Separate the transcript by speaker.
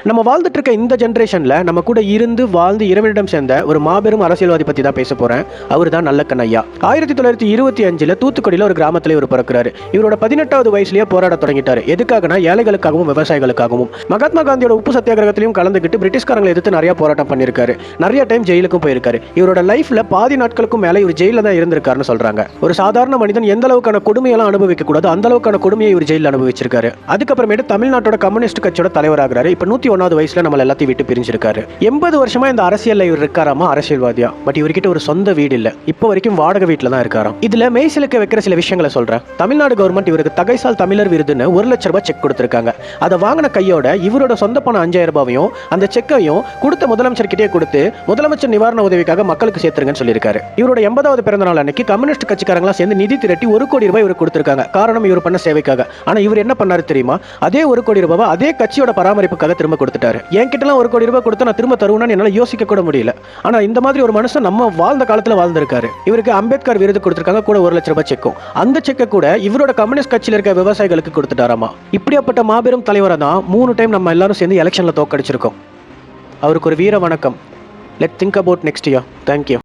Speaker 1: நம்ம வாழ்ந்துட்டு இருக்க இந்த ஜென்ரேஷன்ல நம்ம கூட இருந்து வாழ்ந்து இறைவனிடம் சேர்ந்த ஒரு மாபெரும் அரசியல்வாதி பத்தி தான் பேச போறேன். அவர் தான் நல்லக்கண் ஐயா. 1925 தூத்துக்குடியில ஒரு கிராமத்துல இவர் பிறக்கிறாரு. இவரோட 18வது வயசுலயே போராட தொடங்கிட்டாரு. எதுக்காகனா ஏழைகளுக்காகவும் விவசாயிகளுக்காகவும். மகாத்மா காந்தியோட உப்பு சத்தியாகிரகத்திலையும் கலந்துக்கிட்டு பிரிட்டிஷ்காரங்களை எதிர்த்து நிறைய போராட்டம் பண்ணிருக்காரு. நிறைய டைம் ஜெயிலுக்கும் போயிருக்காரு. இவரோட லைஃப்ல பாதி நாட்களுக்கும் மேல இவர் ஜெயில தான் இருந்திருக்காருன்னு சொல்றாங்க. ஒரு சாதாரண மனிதன் எந்த அளவுக்கான கொடுமையெல்லாம் அனுபவிக்க கூடாது அந்த அளவுக்கான கொடுமையை இவர் ஜெயில அனுபவிச்சிருக்காரு. அதுக்கப்புறமேட்டு தமிழ்நாட்டோட கம்யூனிஸ்ட் கட்சியோட தலைவராகிறாரு. இப்ப 101வது வயசுல நம்ம எல்லாத்தையும் விட்டு பிரிஞ்சிருக்காரு. 80 வருஷமா இந்த அரசியல்ல இவர் இருக்காராமா, அரசியல்வாதியா. பட் இவர்கிட்ட ஒரு சொந்த வீடு இல்ல. இப்போ வரைக்கும் வாடகை வீட்டுல தான் இருக்காராம். இதுல மெய்சிலுக்கு வைக்கிற சில விஷயங்களை சொல்றேன். தமிழ்நாடு கவர்மெண்ட் இவருக்கு தகைசால் தமிழர் விருதுன்னு 1 லட்சம் ரூபாய் செக் கொடுத்திருக்காங்க. அதை வாங்கின கையோட இவரோட சொந்த பணம் 5000 ரூபாயும் அந்த செக்கையும் கொடுத்த முதலமைச்சர் கிட்டே கொடுத்து முதலமைச்சர் நிவாரண உதவிக்காக மக்களுக்கு சேர்த்துருங்கன்னு சொல்லியிருக்காரு. இவரோட 80வது பிறந்த நாள் அன்னைக்கு கம்யூனிஸ்ட் கட்சிக்காரங்களா சேர்ந்து நிதி திரட்டி 1 கோடி ரூபாய் இவருக்கு கொடுத்திருக்காங்க. காரணம் இவர் பண்ண சேவைக்காக. ஆனா இவர் என்ன பண்ணாரு தெரியுமா? அதே 1 கோடி ரூபாய் அதே கட்சியோட பராமரிப்புக்காக திரும்ப கொடுத்துட்டாரு. என்கிட்டலாம் 1 கோடி ரூபாய் கொடுத்தா நான் திரும்ப தருவேன்னு என்னால யோசிக்க கூட முடியல. ஆனா இந்த மாதிரி ஒரு மனுஷன் நம்ம வாழ்ந்த காலத்துல வாழ்ந்திருக்காரு. இவருக்கு அம்பேத்கர் விருது கொடுத்திருக்காங்க, கூட 1 லட்சம் ரூபாய் செக்கும். அந்த செக்கை கூட இவரோட கம்யூனிஸ்ட் கட்சியில இருக்க விவசாயிகளுக்கு கொடுத்துட்டாராமா. இப்படியாப்பட்ட மாபெரும் தலைவரை தான் 3 டைம் நம்ம எல்லாரும் சேர்ந்து எலெக்ஷன்ல தோக்கடிச்சிருக்கோம். அவருக்கு ஒரு வீர வணக்கம். Let think about next year. Thank you.